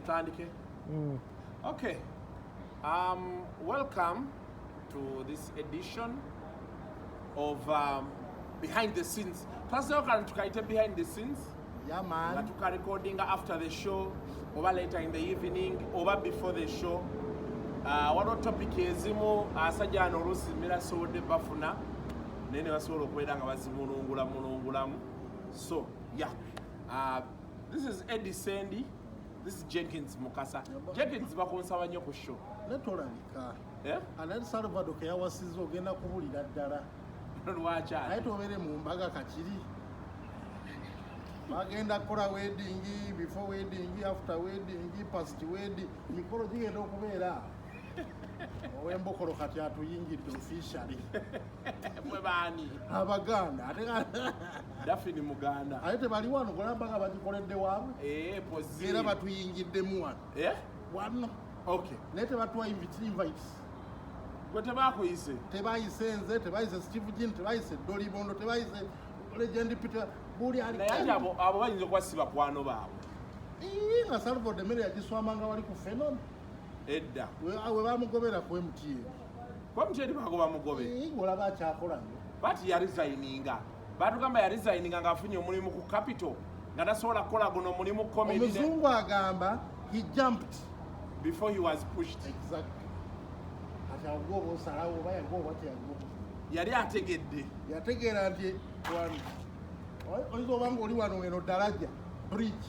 Tutandike. Okay. Welcome to this edition of Behind the Scenes. Twasooka tukaite Behind the Scenes. Yeah, man. Nga tuka recording after the show, over later in the evening, over before the show. Waliwo topic ezimu asajja ano oluusi mirasobodde bafuna nene basobola okubeera nga bazimulungulamu. So yeah, this is Eddie Sandy, this is Jenkins Mukasa. Jenkins bakunsaba nnyo ku show. Netolabika. Yeah? Anali Salvador ke yawasiza ogenda kubulira ddala. Lwaki ate? Naye tobeere mu mbaga kakiri. Bagenda kukola wedding, before wedding, after wedding, past wedding. Mikolo gigenda okubeera. Owembokolo kati atuyingidde officially. Mwe baani? Abaganda. Daffini Muganda. Ate tebali wano kulamba nga bagikoledde waabwe. Pozi. Era batuyingiddemu wano. Wano. Okay. Naye tebatuwa invites. Gwe tebaakuyise? Tebayise nze, tebayise Steve Jim, tebayise Dolly Bondo, tebayise Legend Peter. Buli ali. Naye ate abo bayinza okuba si bakwano baabwe. Nga Salvador emmere yagiswamanga wali ku Phenom. Edda. We bamugobera ku MTN. Kwa MTN bagoba mugobe. Olaba akyakola nnyo. Bati yaresigninga. Batugamba yaresigninga ng'afunye omulimu ku Capital. Nga tasobola kukola guno omulimu comedy. Omuzungu agamba he jumped before he was pushed. Exactly. Ati agoba osalawo oba yagoba tyagoba. Yali ategedde. Yategeera nti wano. Oyinza oba ng'oli wano eno ddalajja bridge.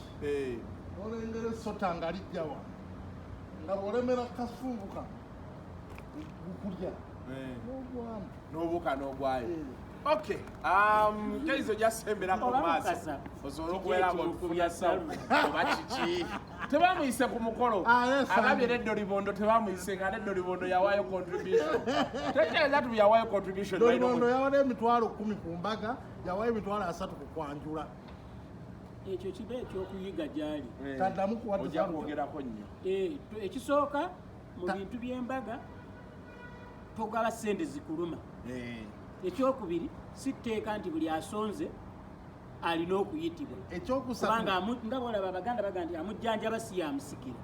Olengera essota nga lijja wano. Nga bw'olemera kasunguka gukulya. N'obuuka n'ogwayo. Okay. Kaizo jasemberako maaso. Osobola okubeera ng'otufuna sawu. Oba kiki. Tebamuyise ku mukolo. Agambye Neddo Libondo tebamuyise nga Neddo Libondo yawaayo contribution. Tegeeza tu yawaayo contribution. Dolly Bondo yawadde emitwalo 10 ku mbaga, yawaayo emitwalo 3 ku kwanjula. Ekyo kiba ekyokuyiga gyali. Taddamu kuwadde ojja kwogerako nnyo. Ekisooka mu bintu by'embaga togaba ssente zikuluma. Ekyokubiri si tteeka nti buli asonze alina okuyitibwa. Kubanga nga bwolaba Abaganda bagamba nti amujjanjaba si yamusikira.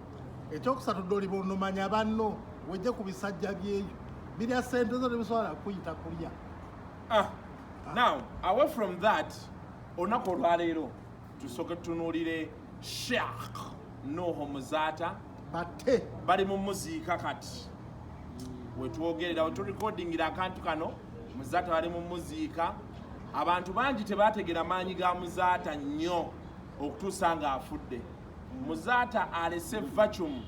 Ekyokusatu Dolly Bondo manya banno wejje ku bisajja byeyo birya ssente zo tebisobola kuyita kulya. Now, away from that, olunaku olwaleero tusooke tutunuulire Sheikh Nuhu Muzaata bali mu muziika kati. Wetwogerera weturekodingira akantu kano Muzaata bali mu muziika. Abantu bangi tebategera maanyi ga Muzaata nnyo okutuusa nga afudde. Muzaata alese vacuum.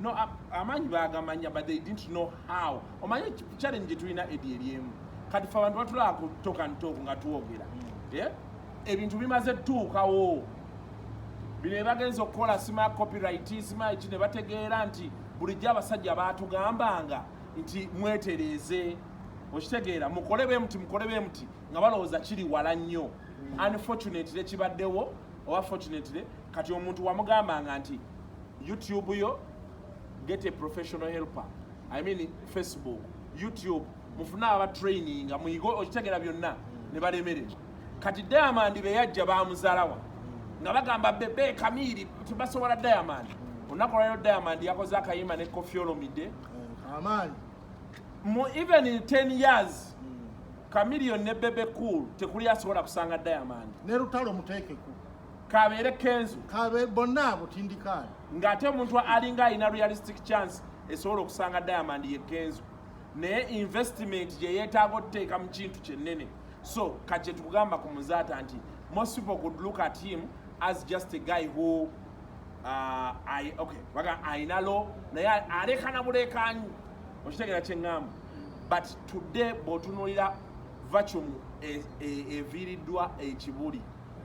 No, amanyi bagamanya but they didn't know how. Omanyi challenge gye tulina eryemu. Kati fe abantu batulaba ku toka ntoko nga tuwogera. Ebintu bimaze tuukawo. Bino bagenza okukola sima ya copyright, sima eki ne bategeera nti bulijjo abasajja baatugambanga nti mwetereeze. Okitegeera mukole bwe muti nga balowooza kiri wala nnyo. Unfortunately kibaddewo oba fortunately kati omuntu wamugambanga nti YouTube yo get a professional helper. I mean Facebook, YouTube mufuna aba training nga muyigo okitegeera byonna ne balemererwa. Kati Diamond be yajja bamuzaalawa nga bagamba bebe Kamiri tubasobola Diamond. Olunaku lwaleero Diamond yakoze akayimba ne Koffi Olomide. Amaanyi. Even in 10 years, Chameleone ne Bebe Cool tekuli asobola kusanga Diamond. Ne Lutalo muteekeku. Kabeere Kenzo. Kabe bonna abo tindikaali. Ng'ate omuntu alinga alina realistic chance esobola okusanga Diamond ye Kenzo. Naye investment gye yeetaaga otuteeka mu kintu kyennene. So, kati tukugamba ku Muzaata nti most people could look at him as just a guy who ayina lo naye alekana bulekanyi. Okitegeera kye ŋŋamba. But today bw'otunuulira vacuum eviiriddwa ekibuli.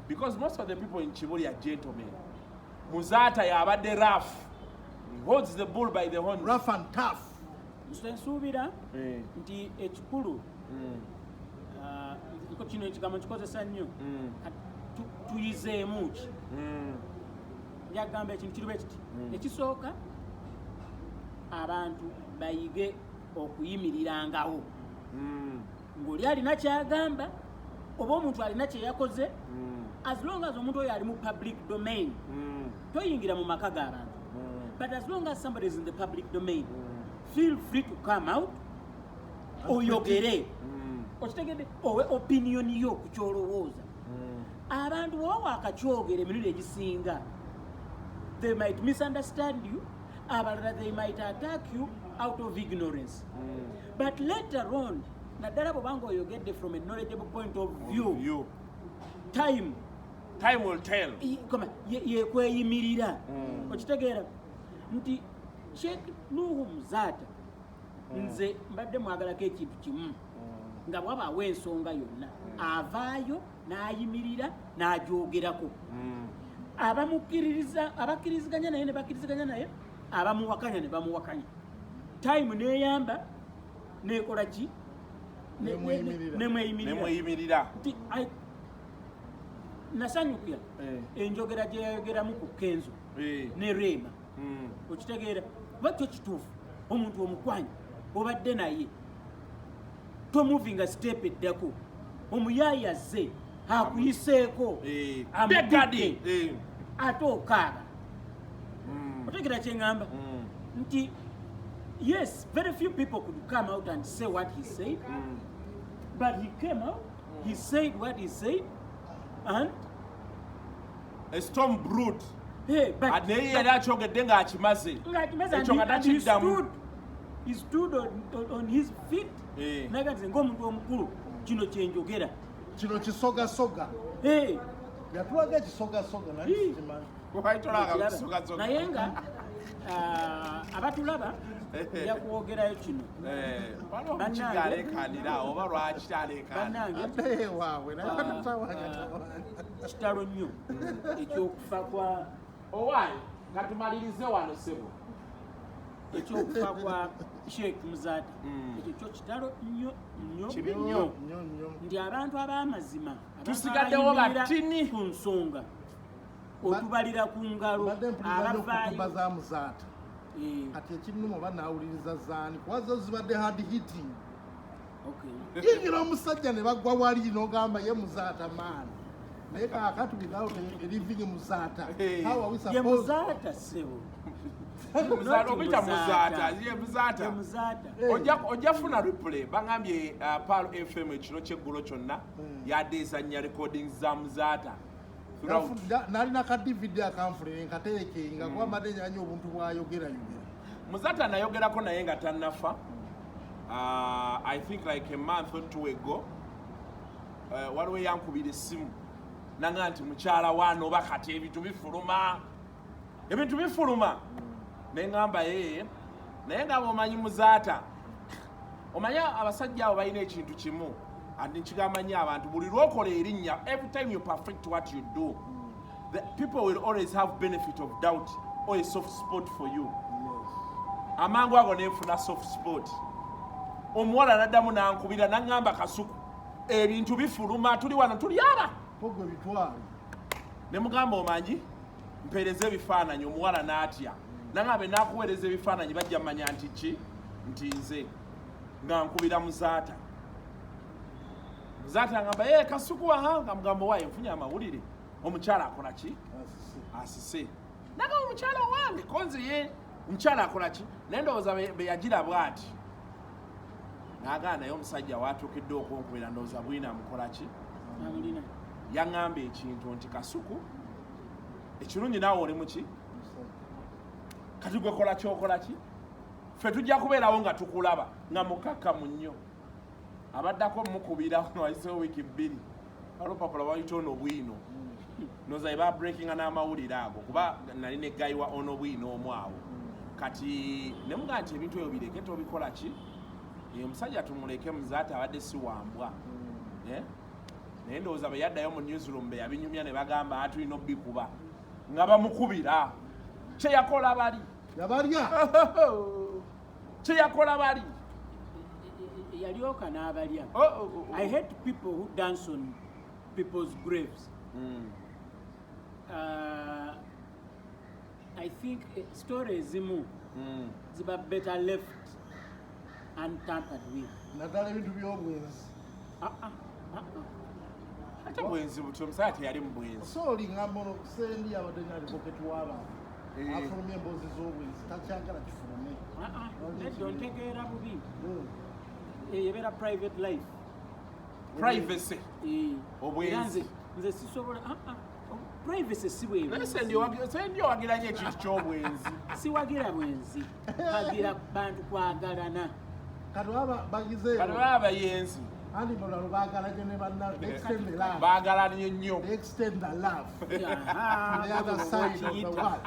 Because most of the people in Chibuli are gentlemen. Muzaata yabadde rough. He holds the bull by the horns. Rough and tough. Nsuubira nti ekikulu kino ekigambo kikozesa nnyo tuyizeemu ki. Njagamba ekintu kiribe kiti. Ekisooka abantu bayige okuyimirirangawo. Ng'oli alina kyagamba oba omuntu alina kye yakoze as long as omuntu oyo ali mu public domain toyingira mu maka g'abantu. But as long as somebody is in the public domain, feel free to come out oyogere okitegedde owe opinion yo ku kyolowooza. Abantu bwowa akakyogera emirundi egisinga, they might misunderstand you, abalala they might attack you out of ignorance. But later on, naddala bwobanga oyogedde from a knowledgeable point of view, time will tell. Yekweyimirira. Okitegeera nti Sheikh Nuhu Muzata nze mbadde mwagalako ekintu kimu, nga bwabaawo ensonga yonna avaayo n'ayimirira n'agyogerako. Abakkiriziganya naye ne bakkiriziganya naye, abamuwakanya ne bamuwakanya. Time neeyamba neekola ki? Nemweyimirira. Nasanyukira enjogera gye yayogeramu ku Kenzo ne Rema. Okitegeera bakyo kituufu, omuntu omukwanyi obadde naye tomuvinga step eddako, omuyaayaze akuyiseeko amuggadde ate okaaga. Otegeera kye ŋŋamba nti yes, very few people could come out and say what he said, but he came out, he said what he said, and a storm brewed. Hey, but he stood on his feet. Nagati ng'omuntu omukulu kino kyenjogera. Kino kisogasoga. Yatulaga ekisogasoga naye kimanyi. Naye nga abatulaba yakwogerayo kino. Kitalo nnyo ekyokufa kwa owaayi nga tumalirize wano sebo, ekyokufa kwa Sheikh Muzata ekyo kyo kitalo nnyo nti abantu ab'amazima tusigaddewo batini ku nsonga otubalira ku ngalo abavaayo za Muzata. Kati ekinuma oba naawuliriza zaani kuba zo zibadde hard hitting. Yingira omusajja ne bagwa wali n'ogamba ye Muzata maani. Naye kaakati without living Muzata, how are we supposed? Ye Muzata sebo. Ojja funa replay bangambye Palo FM ekiro kyeggulo kyonna yadeezanya recordings za Muzata. Nalina ka DVD akanfulire nkatereke nga kuba mbadde nyanyi obuntu bwayogera. Muzata nayogerako naye nga tannafa. I think like a month or two ago, waliwo yankubira essimu nanga nti mukyala wano oba kati ebintu bifuluma. Ne ngamba yeye naye nga omanyi Muzata, omanya abasajja abo balina ekintu kimu andi nkigamanyi abantu buli lwokola erinnya, every time you perfect what you do, the people will always have benefit of doubt or a soft spot for you. Amangu ago nefuna soft spot. Omuwala naddamu nankubira nangamba Kasuku ebintu bifuluma tuli wano tulyaba pogwe bitwala ne mugamba omanyi mpereze ebifaananyi. Omuwala n'atya nangabe nakuweereza ebifaananyi bajja mmanya nti ki nti nze nga nkubira Muzata. Muzata ngamba Kasuku wahanga mugamba waye nfunye amawulire omukyala akola ki asise. Naga omukyala wange konzi ye omukyala akola ki naye ndowooza be yagira bw'ati naagaana naye omusajja waatuukidde okunkubira ndowooza bwina mukola ki yaŋŋamba ekintu nti Kasuku ekirungi naawe oli muki kati gwe kola kyokola ki ffe tujja kubeerawo nga tukulaba nga mukakkamu nnyo. Abaddako mukubira wayiseewo wiiki 2 alupapula wayita ono bwino noza eba breakinga n'amawulire ago kuba nali ne gayi wa ono bwino omu awo kati ne mugaa nti ebintu ebyo bireke tobikola ki omusajja tumuleke Muzata abadde si wambwa. Naye ndowooza bwe yaddayo mu newsroom be yabinyumya ne bagamba atulina obbikuba nga bamukubira kyeyakola bali kyeyakola bali yalyoka n'abalya. I hate people who dance on people's graves. I think stories ezimu ziba better left untampered with. Naddala ebintu by'obwenzi. Ate bwenzi buto omusajja teyali mu bwenzi. So oli ngamba ono kusendi abadde nga advocate w'abantu. afulumya emboozi z'obwenzi takyagala kifulume nedda ontegeera bubi ebeera private life privacy obwenzi nze sisobola privacy si bwenzi ndi owagiranye ekintu ky'obwenzi siwagira bwenzi bagira bantu kwagalana kati baba bayenzi andi mulalo bagalanye ne banna extend the love bagalanye nnyo extend the love on the other side of the world.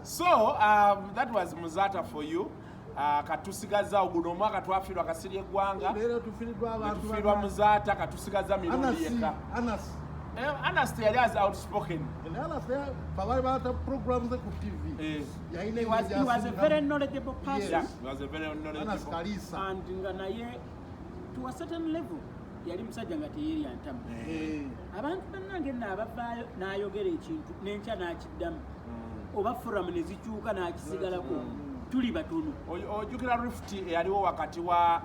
So that was Muzata for you. Katusigaza guno omwaka twafiirwa kasirye eggwanga tufiirwa Muzata katusigaza mirundi yekka. Anas yali as outspoken. Programs ku TV. He was a very knowledgeable person. Yes, he was a very knowledgeable person. And nga naye to a certain level yali musajja nga teyeeryantamu. Abantu bannange nno abavaayo n'ayogera ekintu n'enkya n'akiddamu oba forum ne zikyuka n'akisigalako tuli batono. Ojjukira rift eyaliwo wakati wa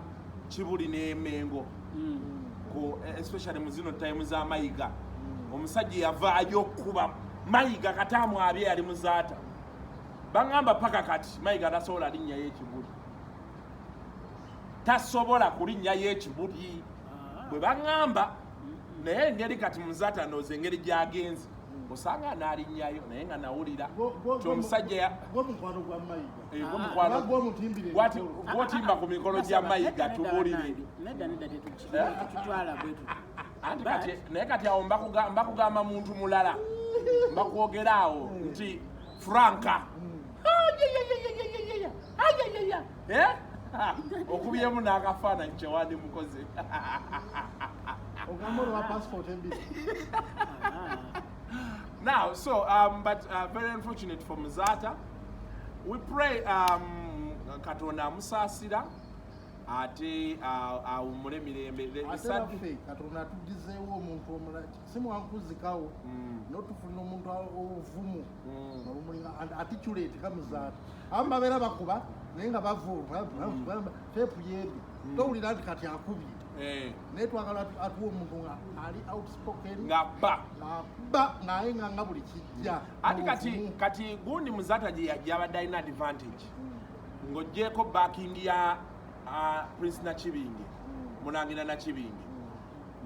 Kibuli ne Mengo especially mu zino time za Mayiga. Omusajja yavaayo okuba Mayiga kataamu abye yali Muzaata. Bangamba paka kati Mayiga tasobola linnya y'Ekibuli. Tasobola kulinnya y'Ekibuli. Bwe bangamba naye engeri kati Muzaata ndowooza engeri gy'agenze osanga n'alinnyayo naye nga nawulira omusajja gw'omukwano gwa Mayiga gw'otimba ku mikolo gya Mayiga tubuulire naye kati awo mbakugamba muntu mulala mbakwogera awo nti Franka okubyemu n'akafaananyi kyewandi mukoze now so but very unfortunate for Muzata. We pray Katonda amusaasira ate awummule mirembe. Katonda atugizeewo omuntu omulala simwankuzikawo n'otufulina omuntu obuvumu articulate ka Muzata abamu babeera bakuba naye nga bavuuma teepu yeebi towulira nti kati akubye naye twagala atuwa omuntu nga ali outspoken nga bba naye nga buli kijja ati kati gundi Muzata gyabadde alina advantage ng'oggyeko backing ya Prince Nakibinge Munangira Nakibinge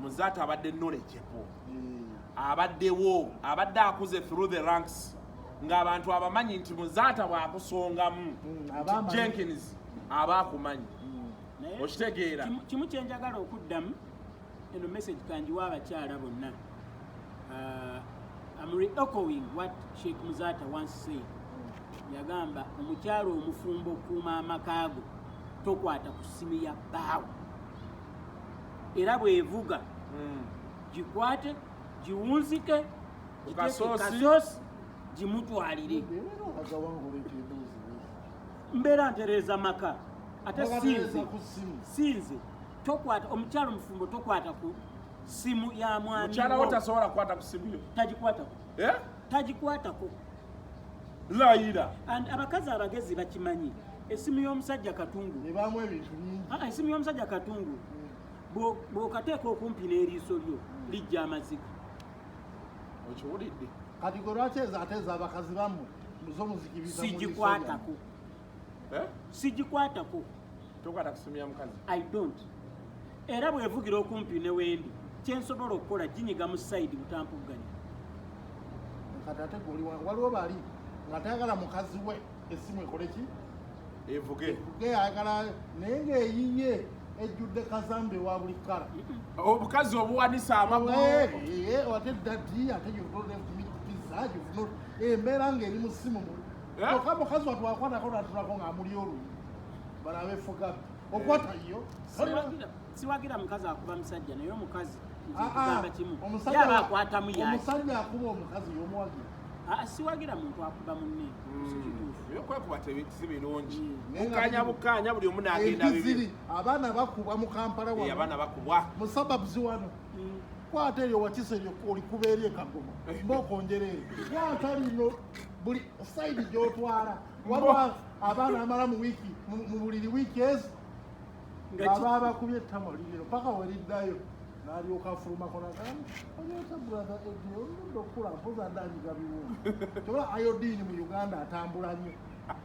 Muzata abadde knowledgeable abaddewo abadde akuze through the ranks ng'abantu abamanyi nti Muzata bw'akusongamu Jenkins aba akumanyi okitegeera kimu kyenjagala okuddamu eno message kanjiwa abakyala bonna. I'm re-echoing what Sheikh Muzata once said. Yagamba omukyalo omufumbo okuuma amakaago tokwata ku ssimu ya bbaawo era bw'evuga gikwate giwunzike kasoosi gimutwalire. Mbeera ntereeza maka ate sinze tokwata omukyalo omufumbo tokwata ku simu ya mwami mukyala wo tasobola kukwata ku simu yo tagikwatako layira. And abakazi abagezi bakimanyi esimu y'omusajja katungu ebaamu ebintu bingi. Esimu y'omusajja katungu bw'okateeka okumpi n'eriiso lyo lijja amaziga. Okiwulidde kati gwe lwaki ezateeza abakazi bammwe muzomuzikiriza sigikwatako tokwata ku simu ya mukazi. I don't. Era bwevugira okumpi ne wendi kyensobola okukola ginyiga mu sayidi butampuganya. Kati ate waliwo bali nga tayagala mukazi we esimu ekole ki evuge ayagala naye ng'eyiye ejjudde kazambe wa buli kkala obukazi obuwanisa amagulu ate dadi ate pizza embeera ng'eri mu simu oka mukazi watwakwatako natulako ng'amuli oluyi balabe efuga okwata yo siwagira mukazi akuba musajja naye omukazi nkigamba kimu yaba akwatamu yaaki omusajja akuba omukazi y'omuwagira siwagira muntu akuba munne ebyokwekuba si birungi bukanya buli omu n'agenda ziri abaana bakubwa mu Kampala abaana bakubwa mu sababuzi wano kwata eryo wakisa eryo olikuba eri ekagoma mbaokonjera eri kwata lino buli sayidi gy'otwala waliwo abaana amala mu wiiki mu buliri wiiki ezi aba bakubye ettama liriro paka weliddayo n'alyoka afulumako nagamba onyota brother Eddie oludde okula mpoza ndanyiga biwundu toba iodine mu Uganda atambula nnyo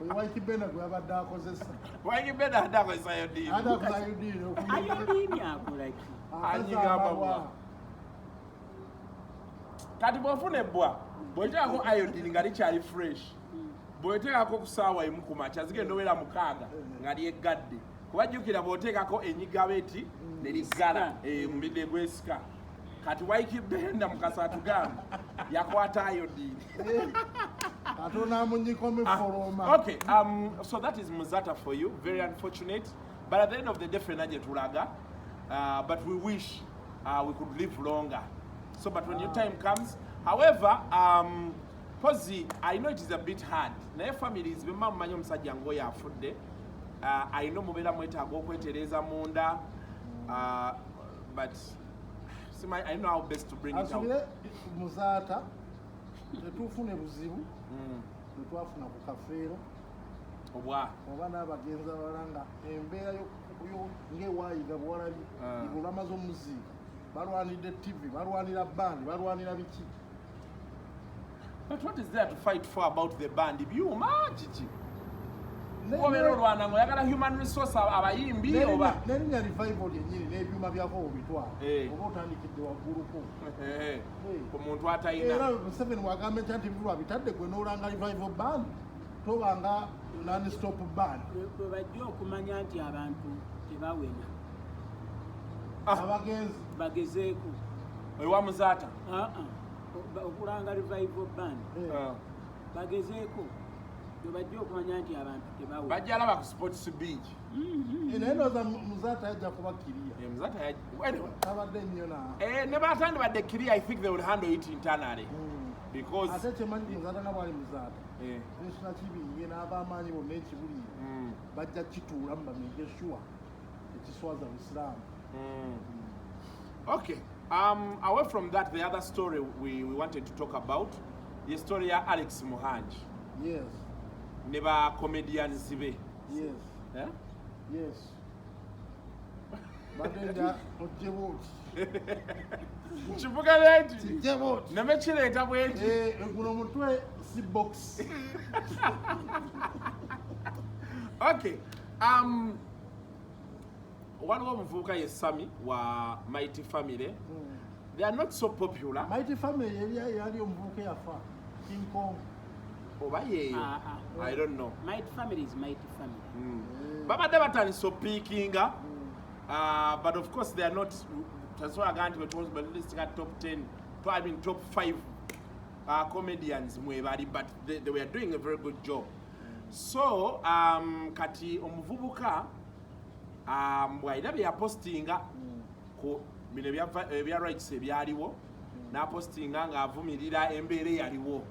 oyo Waikibena gwe yabadde akozesa Waikibena adakozesa iodine iodine akolaki anyiga amabwa kati bw'ofuna ebbwa bw'oteekako iodine nga likyali fresh bw'oteekako ku ssaawa emu ku makya zigenda obeera 6 nga lyeggadde kuba jjukira bw'oteekako enyigabeti ne liggala omubidde gwesika kati Waikibenda mukasa atugamba yakwata iodine katona munyikomi foroma. Okay, so that is Muzata for you. Very unfortunate, but at the end of the day fenaje tulaga, but we wish we could live longer. So but when your time comes, however, Pozi, I know it is a bit hard. Na families bemma manyo musajja ngo yafudde. I know mubera mwetaaga okwetereza munda, but I know how best to bring it out. Muzata tetufune buzibu tetwafuna ku kafeero oba n'abagenzi abalanga embeera ng'ewaayiga bwalabi olama z'omuziika balwanidde TV balwanira bandi balwanira biki. But what is there to fight for about the band? Byuma kiki obeera olwana ng'oyagala human resource abayimbi oba nerinnya revival lyennyini n'ebyuma byako obitwala oba otandikidde wagguluko ku muntu atalina era Museveni wagamba nti bilwa bitadde gwe n'olanga revival band tobanga non-stop band bwe bajja okumanya nti abantu tebawena abagenzi bagezeeko ewa Muzaata okulanga revival band bagezeeko bajja okumanya nti abantu tebawena bajja alaba ku sports beach naye ndowooza Muzaata yajja kuba kiriya Muzaata abadde nnyo ne batandi badde kiriya I think they will handle it internally because ate kyemanyi Muzaata nga bwali Muzaata ensuna kibinge n'abamaanyi bonna ekibuli bajja kituulamu bamege sure ekiswaza Busiraamu. Okay, away from that, the other story we wanted to talk about, the story of Alex Muhangi. Yes. Never comedians be. Yes. Yeah? Yes. Badenda ojebot. Chivuga lenti. Jebot. Nemechileta bwenti. Guno mutwe si box. Okay. One of Muvuka is Sami wa Mighty Family. They are not so popular. Mighty Family yali Muvuka yafa. King Kong. I don't know. Mighty Family is Mighty Family. Baba Devatan is so peaking, but of course they are not. That's why I got to top 10, I mean top 5 comedians, but they were doing a very good job. So, Kati Omuvubuka, bwaina bya postinga ku bino bya rights ebyaliwo na postinga nga avumirira embeera yaliwo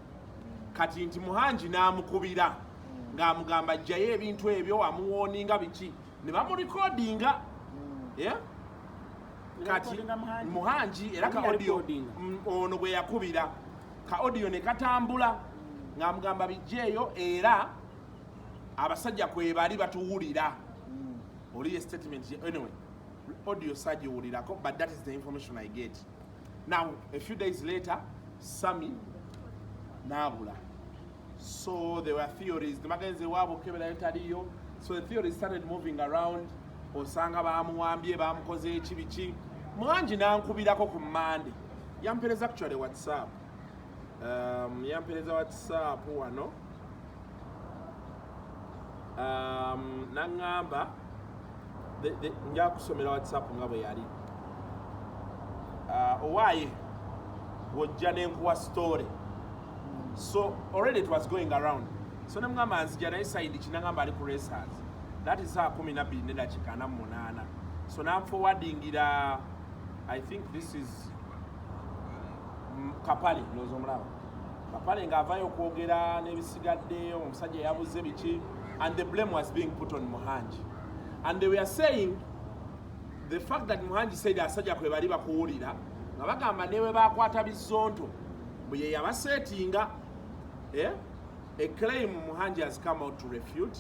kati nti Muhangi n'amukubira ng'amugamba jjayo ebintu ebyo wamuwoninga biki ne bamurecordinga kati Muhangi era ka audio ono bwe yakubira ka audio ne katambula ng'amugamba bijjeeyo era abasajja kwe bali batuwulira oli statement anyway audio sagiwulirako but that is the information I get. Now a few days later Sami nabula, so there were theories the magenze wabo kebera yetaliyo, so the theories started moving around osanga bamuwambye bamukoze ekibiki Muhangi nankubirako ku Monday yampereza actually WhatsApp yampereza WhatsApp wano nangamba nja kusomera WhatsApp nga bwe yali owaaye wojja nenkuwa story, so already it was going around, so namugamba nzija naye side kinagamba ali ku racers, that is 12:48, so namforwardingira I think this is Kapale nozo omulaba Kapale ng'avaayo okwogera n'ebisigadde omusajja yabuze biki, and the blame was being put on Muhangi. And they were saying the fact that Muhangi said asajja kwe bali bakuwulira nga bagamba newe bakwata bizonto bwe yabasetinga a claim Muhangi has come out to refute,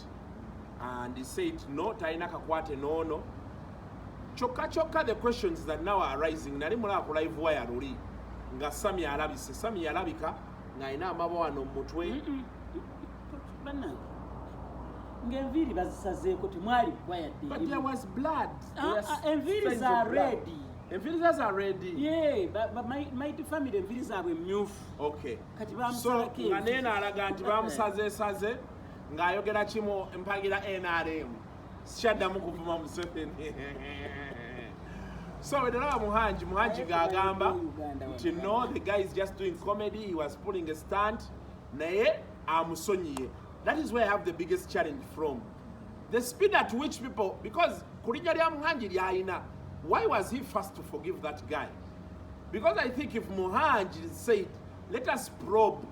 and he said no talina kakwate nono Choka the questions that now are arising. Nali mula ku live wire luli nga Sami alabise. Sami alabika nga ina amabwano mutwe. Bana. Ngenviri bazisazeeko temwali quiet. But there was blood. Enviri are ready. Enviries are ready. Yeah, but my family enviries are mute. Okay. So nganena alaga nti bamusaze nga ayogera kimo empagira NRM. Shaddamu kuvuma Museveni. So we don't have Muhanji gagamba to know the guy is just doing comedy. He was pulling a stunt. Naye amusonyiye. That is where I have the biggest challenge from. The speed at which people, because kulinya lya Muhanji lyaina, why was he first to forgive that guy? Because I think if Muhanji said, let us probe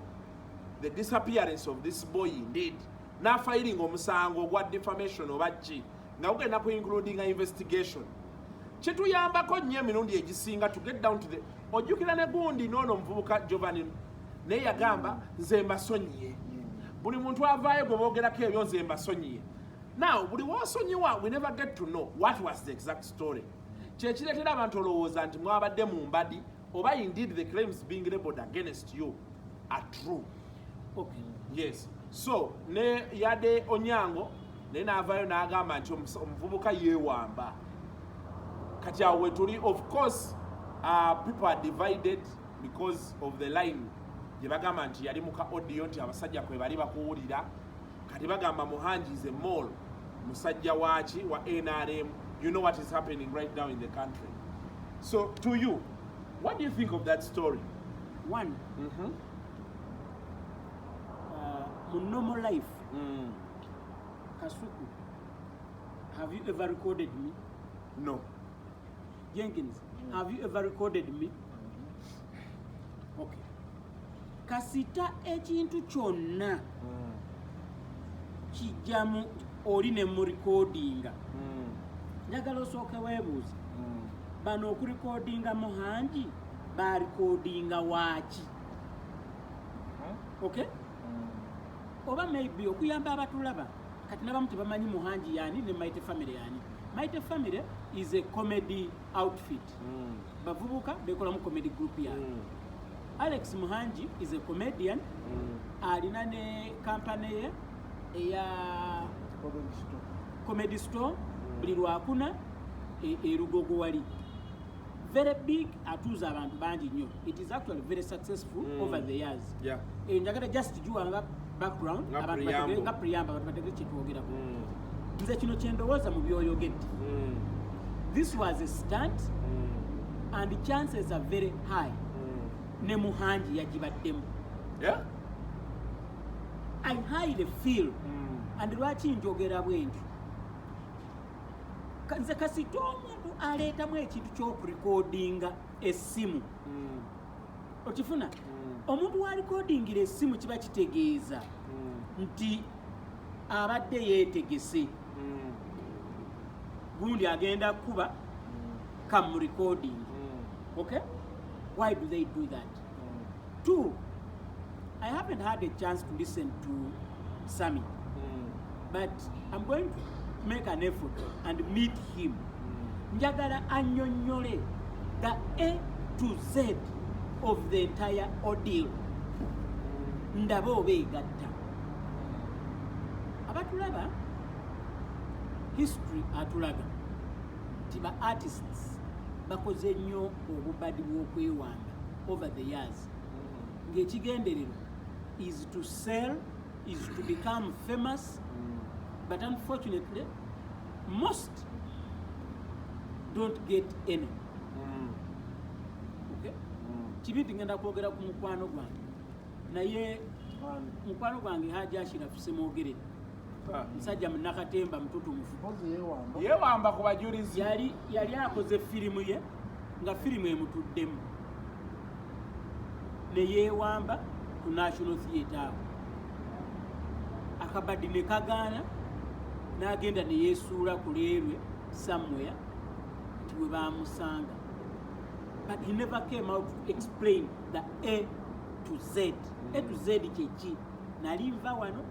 the disappearance of this boy indeed, na filing omusango gwa defamation oba ki, nga ugenda ku including an investigation. Kituyambako nnyo emirundi egisinga to get down to the ojjukira ne gundi n'ono omuvubuka Giovanni naye yagamba nze mbasonyiye. Buli muntu avaayo gwe boogerako ebyo nze mbasonyiye. Now, buli w'osonyiwa, we never get to know what was the exact story. Kyekireetera abantu olowooza nti mwabadde mu mbadi oba indeed the claims being labeled against you are true. Okay. Yes. So, ne Yade Onyango, ne naavaayo n'agamba nti omuvubuka yeewamba. Kati awo wetuli, of course, people are divided because of the line. Gye bagamba nti yali muka audio nti abasajja kwe bali bakuwulira. Kati bagamba Muhanji is a mole. Musajja wachi wa NRM. You know what is happening right now in the country. So, to you, what do you think of that story? One, in normal life, Kasuku, have you ever recorded me? No. Jenkins, have you ever recorded me? Okay. Kasita ekintu kyonna kijjamu oli ne mu recordinga. Njagala osooke weebuuze. Bano okurecordinga Muhanji ba recordinga waaki. Okay? Oba maybe okuyamba abatulaba kati nabamu tebamanyi Muhanji yani ne Mighty Family yani. Mighty Family is a comedy outfit. Bavubuka bekola mu comedy group yani. Alex Muhanji is a comedian. Alina ne company ye eya comedy store buli lwakuna erugogo wali. Very big, atuza abantu bangi nnyo. It is actually very successful over the years. Yeah. Njagala just juwanga background abantu bategere nga preamble abantu bategere kitwogerako. Nze kino kyendowooza mu byoyogedde. This was a stunt and the chances are very high. Ne Muhanji yagibaddemu. Yeah? I highly feel and lwaki njogera bwentyo. Nze kasita omuntu aleetamu ekintu ky'okurecordinga essimu. Okifuna? Omuntu wa recordingira essimu kiba kitegeeza nti abadde yeetegese. Gundi agenda kuba come recording. Okay? Why do they do that? Two, I haven't had a chance to listen to Sami, but I'm going to make an effort and meet him. Njagala annyonnyole the A to Z of the entire ordeal. Ndabe oba egatta. Abatulaba, history atulaga nti ba artists bakoze nnyo obubadi bw'okwewanga over the years. Ng'ekigenderero is to sell, is to become famous, but unfortunately, most don't get any. Okay? Kibinti ngenda kwogera ku mukwano gwange. Naye mukwano gwange Haja Ashira Fusemogere. Musajja Munakatemba mututumufu. Yeewamba ku bajulizi. Yali akoze firimu ye nga firimu emutuddemu. Ne yeewamba ku National Theatre. Akabadi ne kagaana n'agenda ne yeesuula ku leerwe somewhere nti we baamusanga. But he never came out to explain the A to Z. A to Z kyeki. Nali nva wano,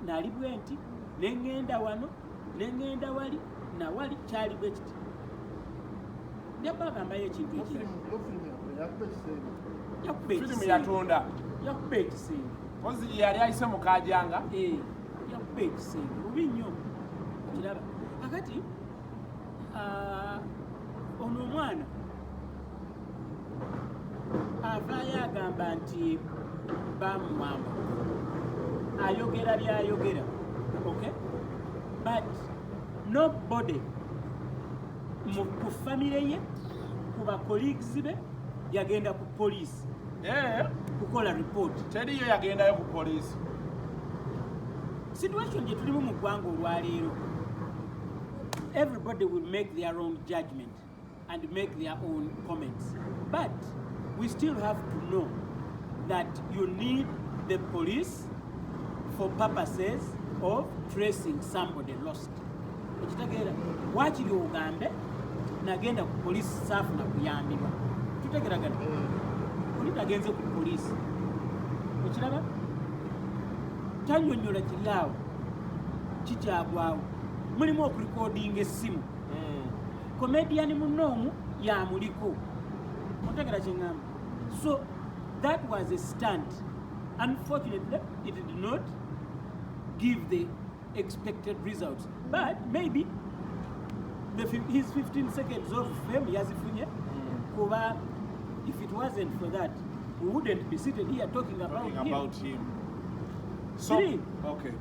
nali bwe nti, ne ngenda wano, ne ngenda wali, na wali kyali bwe kiti. Yabagambayo ekintu ekirala. Firimu yatonda. Yakuba ekisenge. Kozi yali ayise mu Kajanga. Yakuba ekisenge. Bubi nnyo. Kiraba. Kakati ono omwana avaayo agamba nti bamuwamba. Ayogera byayogera. Okay? But nobody ku family ye ku ba colleagues be yagenda ku police kukola report. Teriyo yagendayo ku police. Situation gye tulimu mu ggwanga olwaleero, everybody will make their own judgment and make their own comments, but we still have to know that you need the police for purposes of tracing somebody lost. Ekitegeera waakiri ogambe nagenda ku police saafuna kuyambibwa. Tutegeragana oli tagenze ku police, okiraba tanyonyola kiri awo kikyagwawo. Mulimu okulikodinga essimu. Comedian munoomu yamuliko. Otegera kyeŋŋamba. So that was a stunt. Unfortunately, it did not give the expected results. But maybe his 15 seconds of fame yazifunye. Kuba if it wasn't for that, we wouldn't be seated here talking about him. So, okay.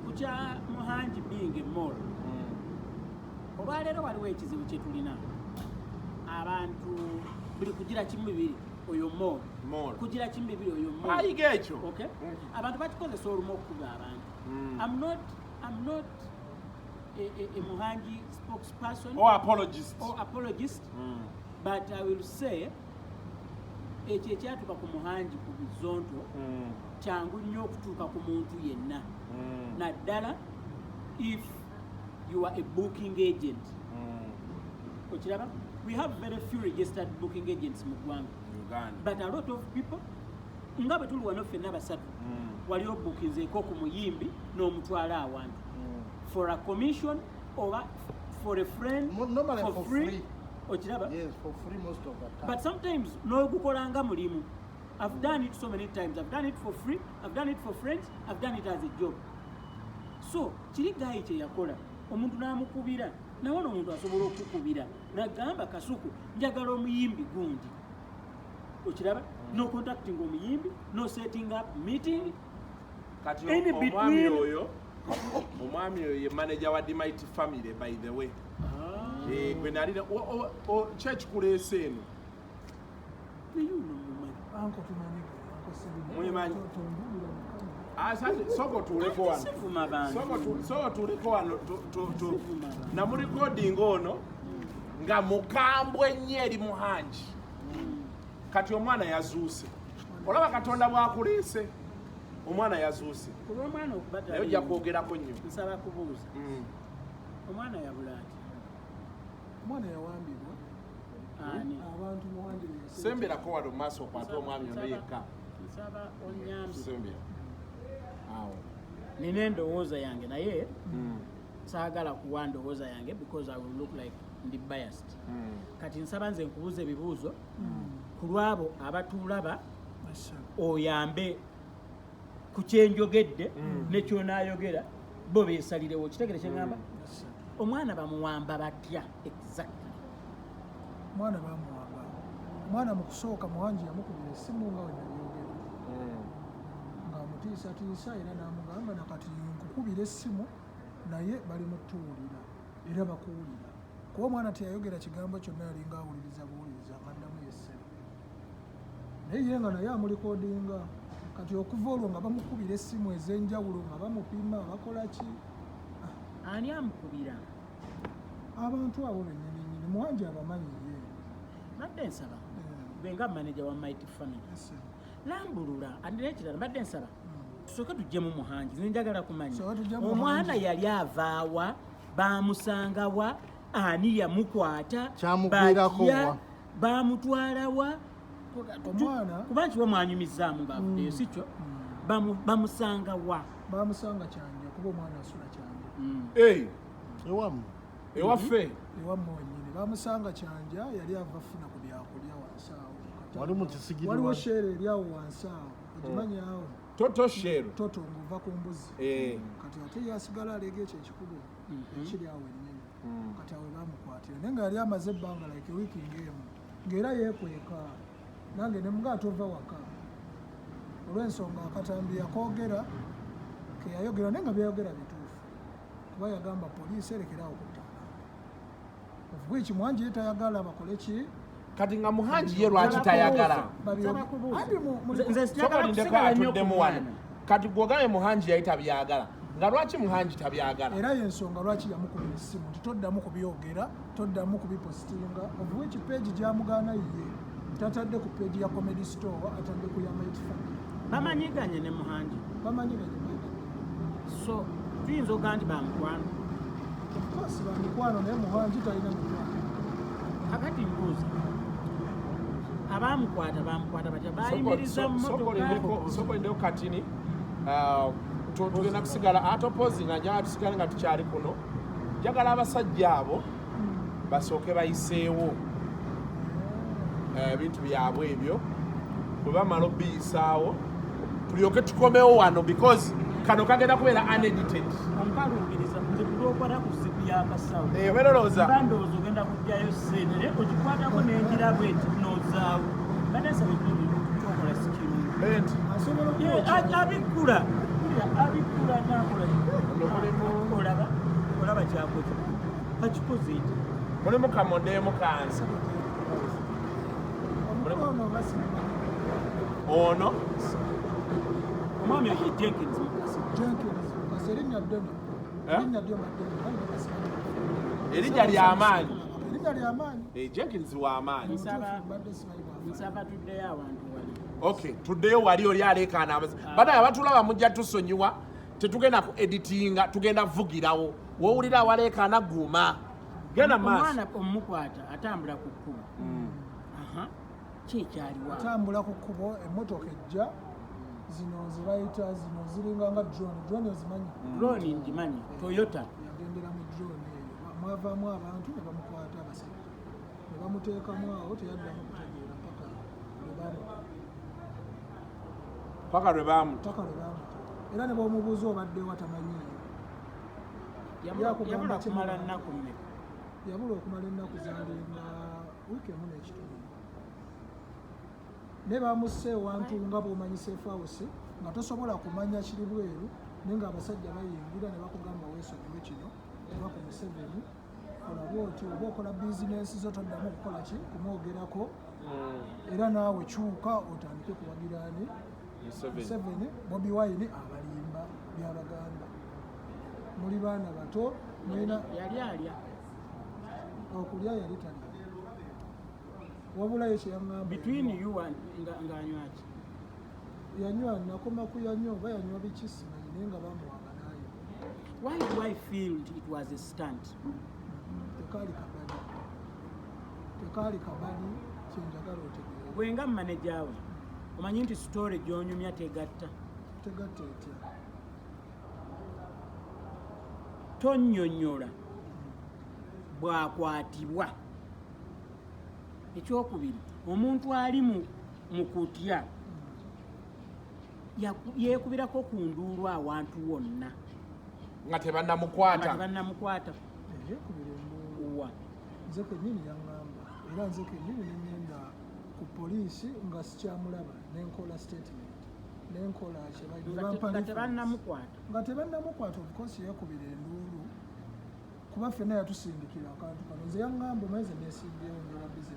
Kucha Muhanji being a mole. Olwaleero waliwo ekizibu kye tulina. Abantu buli kugira kimu bibiri oyo mole. Kugira kimu bibiri oyo mole. Ayiga ekyo. Okay? Abantu bakikozesa olumu okukuba abantu. I'm not a Muhanji spokesperson or apologist. But I will say ekyo ekyatuuka ku Muhanji ku bizonto kyangu nnyo okutuuka ku muntu yenna. Naddala if you are a booking agent. Okiraba? We have very few registered booking agents mu ggwanga. But a lot of people nga bwe tuli wano ffenna basatu wali obookinzeeko ku muyimbi n'omutwala awantu for a commission or for a friend for free. Okiraba? Yes, for free most of the time. But sometimes n'ogukolanga mulimu. I've done it so many times. I've done it for free, I've done it for friends, I've done it as a job. So kiri gayi kye yakola omuntu n'amukubira naye omuntu asobola okukubira n'agamba Kasuku njagala omuyimbi gundi. Okiraba? No contacting omuyimbi, no setting up meeting. Kati omwami oyo ye manager wa Mighty Family by the way. Gwe nalina church kuleese eno. Mwemanyi. Asante soko tuleko wano. Soko tuleko wano na mu recording ono nga mukambwe nnyo eri Muhanji. Kati omwana yazuuse. Olaba Katonda bw'akuleese. Omwana yazuuse. Kuba omwana okubata. Naye ojja kwogerako nnyo. Nsaba kubuuza. Omwana yabula ati. Omwana yawambibwa. Abantu Muhanji semberako wano maaso okwate omwami ono yekka. Nsaba onyambe. Sembera. Awo. Nina endowooza yange naye saagala kuwa ndowooza yange because I will look like ndi biased. Kati nsaba nze nkubuuza ebibuuzo ku lwabo abatulaba oyambe ku kyenjogedde ne ky'onaayogera bo beesalirewo. Kitegere kye ngamba? Omwana bamuwamba batya exactly? Omwana bamuwamba. Omwana mu kusooka Muhanji yamukubira essimu nga we nayogera. Ng'amutiisatiisa era n'amugamba nakati nkukubira essimu naye bali mu tuwulira era bakuwulira. Kuba omwana teyayogera kigambo kyonna alinga awuliriza buwuliriza amaddamu yessebo. Naye ye nga naye amulikoodinga. Kati okuva olwo nga bamukubira essimu ez'enjawulo nga bamupima bakola ki? Ani amukubira? Abantu abo bennyini Muhanji abamanyi ye. Mbadde nsaba benga manager wa Mighty Family. Lambulula andi n'ekirala mbadde nsaba tusooke tujjemu Muhanji. Nze njagala kumanya omwana yali avaawa baamusangawa ani yamukwata kyamukwirako baamutwalawa omwana kuba nkiwa mwanyumizaamu ng'avuddeyo si kyo bamusanga wa? Bamusanga Kyanja kuba omwana asula Kyanja. Ewamu ewaffe ewamonyini bamusanga kyanja yali ava funa ku byakulya wansi awo wali mu kisigiri waliwo sheero eryawo wansi awo ogimanyawo toto sheero toto ng'ova ku mbuzi kati ate yasigala alega ekyo ekikulu ekiri awo ennyini kati awe bamukwatira naye nga yali amaze ebbanga like wiiki ng'emu ng'era yeekweka nange ne mugaa tova waka olw'ensonga akatambi yakoogera keyayogera naye nga byayogera bituufu kuba yagamba poliisi erekerawo kutta ovuwiki Muhanji ye tayagala bakole ki kati nga Muhanji ye lwaki tayagala atuddemu wano kati gwogambye Muhanji yali tabyagala nga lwaki Muhanji tabyagala era yensonga lwaki yamukubira essimu nti toddamu kubyogera toddamu kubipositinga ovuwiki peegi gyamugaana ye tatadde ku peegi ya Comedy Store atadde ku ya Mighty Family bamanyiganye ne Muhanji bamanyiganye so tuyinza okugaa nti bamukwano ofcourse bamukwano naye Muhanji talina mukwano akati mbuuza abamukwata batya bayimiriza mmotoka sokolindeko katini tugenda kusigala atopozinga njagala tusigale nga tukyali kuno njagala abasajja abo basooke bayiseewo ebintu byabwe ebyo bwe bamala obiyisaawo tulyoke tukomewo wano because kano kagenda kubeera unedited onkalungiriza tulwokwata ku siku y'akasawo werolooza bandowooza ogenda kujjayo sente naye okikwatako n'engira bweti n'ozaawo banesaba ekyokola sikirungi abikkula olaba kyakoze akikoze eti mulimu kamodeemu kansi ono omwami oyo Jenkins erinnya ly'amaanyi Jenkins w'amaanyi nsaba tuddeyo abantu wali okay tuddeyo wali oli aleekaana banaye abatulaba mujja tusonyiwa tetugenda ku editinga tugenda vugirawo wowulira awaleekaana guma genda maaso omwana omukwata atambula ku kkubo kyekyaliwa atambula ku kkubo emmotoka ejja zino zibayita zino ziringa nga drone ozimanyi drone ngimanyi Toyota yagendera mu drone eyo mwavaamu abantu ne bamukwata abasajja ne bamuteekamu awo teyaddamu kutegeera paka lwe baamuta era ne bw'omubuuza obaddewo atamanyiiyo yabula okumala ennaku mmeka yabula okumala ennaku zalinga wiiki emu n'ekitundu ne bamusse ewantu nga bw'omanyi safe house nga tosobola kumanya kiri bweru naye ng'abasajja bayingira ne bakugamba weesonyiwe kino oba ku Museveni olabe oti oba okola bizinensi zo toddamu okukola ki kumwogerako era naawe kyuka otandike kubagiraani Museveni Bobi Wine abalimba byabaganda muli baana bato mulina yali alya okulya yali talya wabulayo kyeyaŋŋamba between you ng'anywaki yanywa nakoma kuyanywa oba yanywa bikisi naye nga bamuwanga nayo why do I feel it was a stunt tekaali kabali kyenjagala otegeera gwenga manager we omanyi nti story gy'onyumya tegatta etya tonnyonnyola bw'akwatibwa ekyokubiri omuntu ali mu kutya yeekubirako ku nduulu awantu wonna nga tebannamukwata yeekubira enduulu nze kennyini yaŋŋamba era nze kennyini neŋŋenda ku poliisi nga sikyamulaba nenkola statement nenkola nga tebannamukwata of course yeekubira enduulu kuba ffenna yatusindikira akantu kano nze yaŋŋamba omaize neesimbyewo ngewabize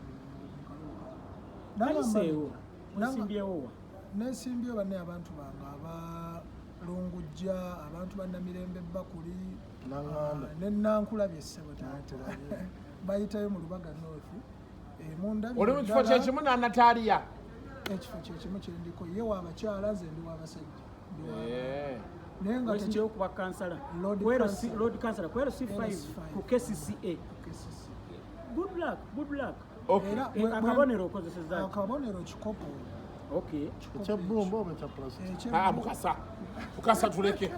nesimbyewo banne abantu bange abalungujja abantu bannamirembe Bakuli nenankulabye essebo bayitayo mu Lubaga North oli mu kifo kyekimu nanataliya ekifo kyekimu kyendiko ye waabakyala nze ndi w'abasajja naye nga okuba kansala road kansala ku LC5 ku KCCA good luck akabonero okozeseza akabonero kikopo ekyebumba oba ekya plastic mukasa tuleke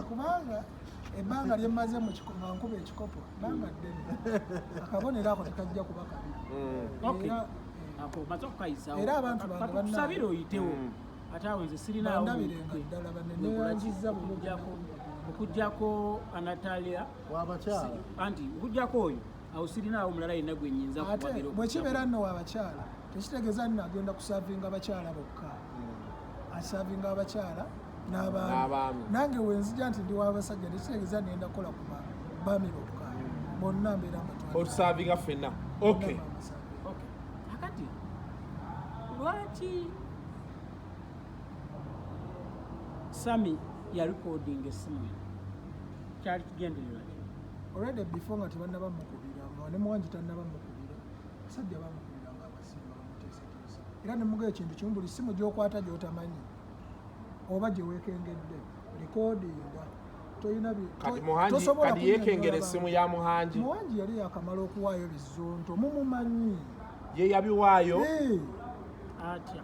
kubanga ebbanga lyemmaze mu kikopo nkuba ekikopo banga ddene akabonero ako tekajja kuba kabi era abantu bange sabira oyitewo ate awo nze sirinawo bandabirenga ddala banneyanjizza okujjako Anatalia wabakyala anti okujjako oyo awo sirinawo mulala yenna gwe nnyinza ate bwe kibeera nno waabakyala tekitegeeza nno agenda kusaavinga abakyala bokka asaavinga abakyala n'abaami nange wenzija nti ndi w'abasajja tekitegeeza nenda kukola ku baami bokka bonna mbeera otusaavinga ffenna okay akati lwaki Sami ya recording esimu kyali kigenderera already before nga tebannaba mukubira nga ne muwanji tannaba mukubira basajja bamukubira nga abasimba bamuteeseteese era ne muga ekintu kimu buli simu gy'okwata gy'otamanyi oba gye weekengedde recordinga toyina kati muhanji kadi yeekengera essimu ya muhanji yali yakamala okuwaayo bizonto mumumanyi ye yabiwaayo atya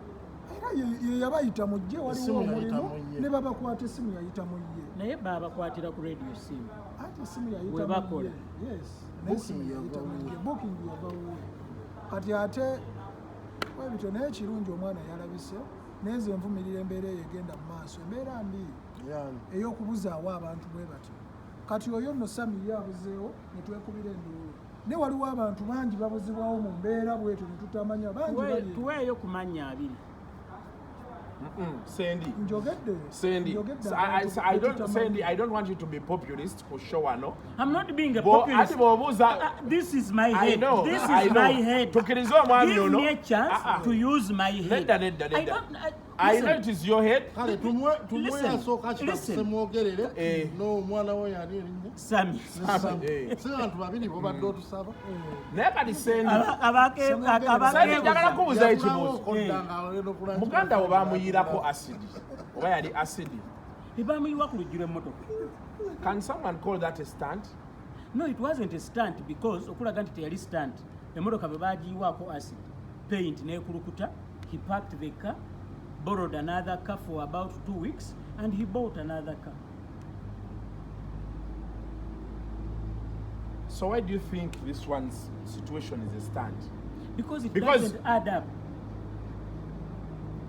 era ye yabayita mujje waliwo omulimu ne babakwata essimu yayita mu ye naye babakwatira ku radio simu ate essimu yayita mu ye yes n'essimu yayita mu ye booking yavawo kati ate webityo naye kirungi omwana yalabise nenze envumirira embeera eyo egenda mu maaso embeera mbi ey'okubuzaawo abantu bwe batyo kati oyo nno Sami ye abuzeewo ne twekubira enduulu ne waliwo abantu bangi babuzibwawo mu mbeera bwetyo ne tutamanya bangi tuweeyo ku mannya abiri Sandy. Sandy. I don't want you to be populist for sure, no. I'm not being a populist. This is my head. I know. This is my head. Give me a chance to use my head. I know it is your head. Listen. Sami. Never the Sandy. Muganda obamuyirako acid. Oba yali acid. Ebamuyiwa ku lujjira emmotoka. Can someone call that a stunt? No, it wasn't a stunt because okulaga nti teyali stunt. Emmotoka bwe bagiyiwaako acid. Paint n'ekulukuta. He parked the car, borrowed another car for about 2 weeks, and he bought another car. So why do you think this one's situation is a stunt? Because it doesn't add up.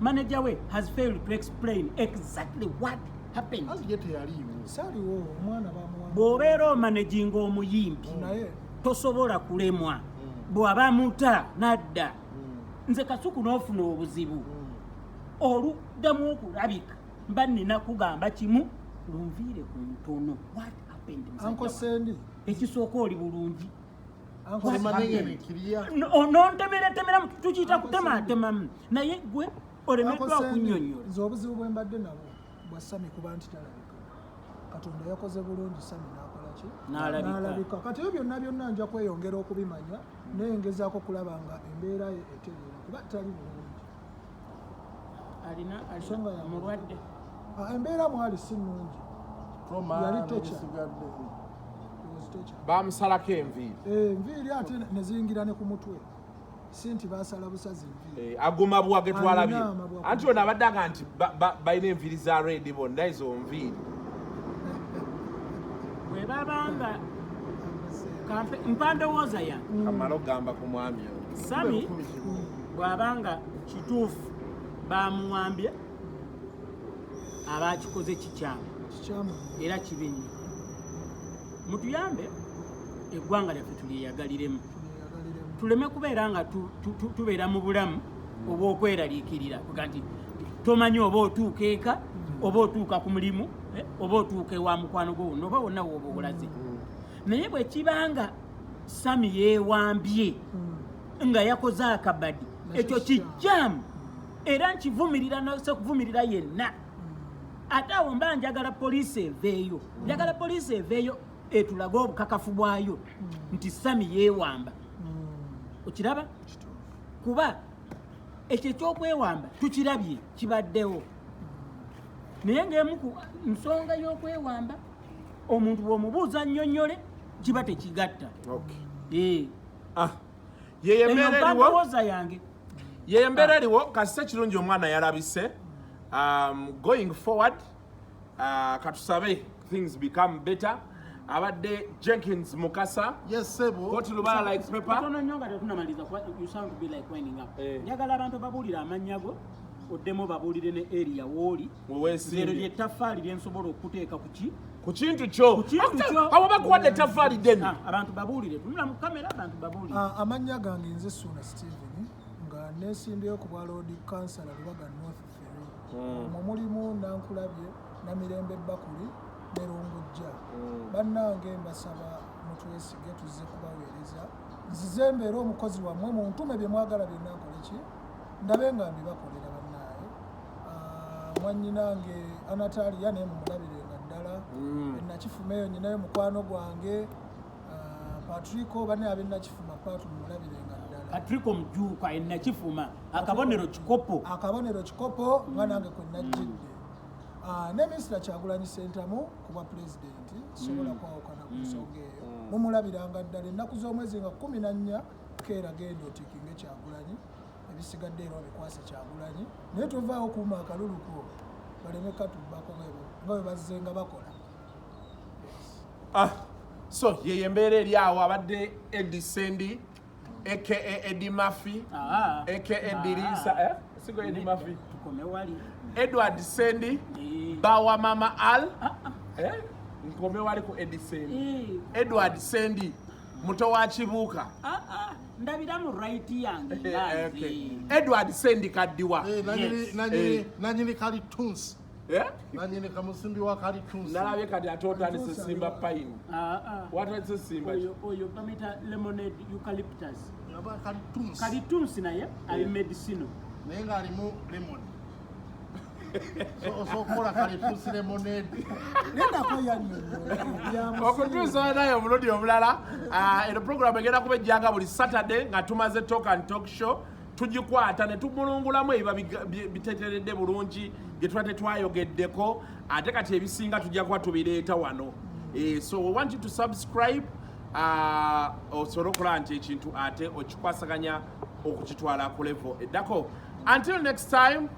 Manager Way has failed to explain exactly what happened. Bw'obeera omanaginga omuyimbi tosobola kulemwa bw'aba muta n'adda nze Kasuku n'ofuna obuzibu oluddamu okulabika mba nnina kugamba kimu lunviire ku ntono. What happened? Uncle Sandy ekisooka oli bulungi nontemeretemera tukiyita kutematemamu naye gwe olemeddwa okunnyonnyola. Nze obuzibu bwe mbadde nabwo bwa Sami kuba nti talabika. Katonda yakoze bulungi Sami n'akola ki? N'alabika. Kati ebyo byonna nja kweyongera okubimanya neyengezaako kulaba nga embeera ye etereera kuba tali bulungi. Alina mulwadde. Embeera mwali si nnungi. Yali techa. Bamusalako enviiri. Enviiri ate ne ziyingira ne ku mutwe. Si nti baasala busazi enviiri. Aguma bwage twalabye. Anti ono abaddaga nti balina enviiri za red bonna ezo nviiri. Bwe babanga mpandowooza yange. Kamala ogamba ku mwami oyo. Sami bw'abanga kituufu bamuwambye abakikoze kikyamu era kibi nnyo. Mutuyambe eggwanga lyaffe tulyeyagaliremu tuleme kubeera nga tubeera mu bulamu obw'okweraliikirira kuga nti tomanyi oba otuuka eka oba otuuka ku mulimu oba otuuka ewa mukwano gwo wonna oba wonna wooba obulaze. Naye bwe kibanga Sami yeewambye nga yakoze akabadi ekyo kijjamu era nkivumirira nose kuvumirira yenna. Ate awo mba njagala poliisi eveeyo njagala poliisi eveeyo etulaga obukakafu bwayo nti Sami yeewamba. Okiraba? Kuba ekyo ekyokwewamba tukirabye kibaddewo naye ng'emu ku nsonga y'okwewamba omuntu bw'omubuuza nnyonnyole kiba tekigatta. Yeyembooza yange yeyembeera eriwo kasita kirungi omwana yalabise going forward katusabe things become better. Abadde Jenkins Mukasa. Yes, Sebo. What Lubala likes pepper. Tono nyonga tetunamaliza you sound to be like winding up. Njagala abantu babulira amanyago oddemo babulire ne area woli. Zero lye tafali lyensobola okuteeka kuki? Ku kintu kyo. Abo bakuwadde tafali deni. Abantu babulire tunula mu kamera abantu babulire. Amanya gange nze Suna Steven nga nesimbyeyo ku bwa Lord Councillor Lubaga North Ferry. Mu mulimu Nankulabye na Mirembe Bakuli ne Rungujja. Bannange mbasaba mutwesige tuzze kubaweereza. Nzize mbeera omukozi wammwe mu ntume bye mwagala byonna nkole ki? Ndabe nga mbibakolera bannaaye. Mwannyinange Anatalia naye mumulabirenga ddala. Nakifumeyo nyinayo mukwano gwange. Patrico bane abenakifuma Patu mumulabirenga ddala. Patrico Mjuka ennakifuma akabonero kikopo nga nange kwe najjidde. Ne Mr. Kyagulanyi Ssentamu ku bwa pulezidenti sobola kwawukana ku nsonga eyo. Mumulabiranga ddala ennaku z'omwezi nga 14 keera genda otikinge Kyagulanyi ebisigadde era bikwase Kyagulanyi naye tovaawo okuuma akaluluko baleme katubbako nga bwe bazze nga bakola. So ye embeera eri awo abadde Eddie Sendi aka Eddie Murphy aka Dirisa sigo Eddie Murphy tukome wali Edward Sendi bawa Mama Al nkome wali ku Eddie Sendi Edward Sendi muto wa Kibuuka ndabira mu right yange Edward Sendi kaddiwa nanyini kali tunes nanyini kamusimbi wa kali tunes nalabye kati atotandise Simba Pine watandise Simba oyo bamita lemonade eucalyptus kali tunes naye ali medicine naye nga alimu lemon osokola kali tunes lemonade Nenda kwa yanyo okutuusa naye omulundi omulala eno program egenda kubejjanga buli Saturday nga tumaze talk and talk show tugikwata ne tumulungulamu ebiba biteteredde bulungi bye tuba tetwayogeddeko ate kati ebisinga tujja kuba tubireeta wano. So we want you to subscribe osobole okulaba nti ekintu ate okikwasaganya okukitwala ku level eddako. Until next time.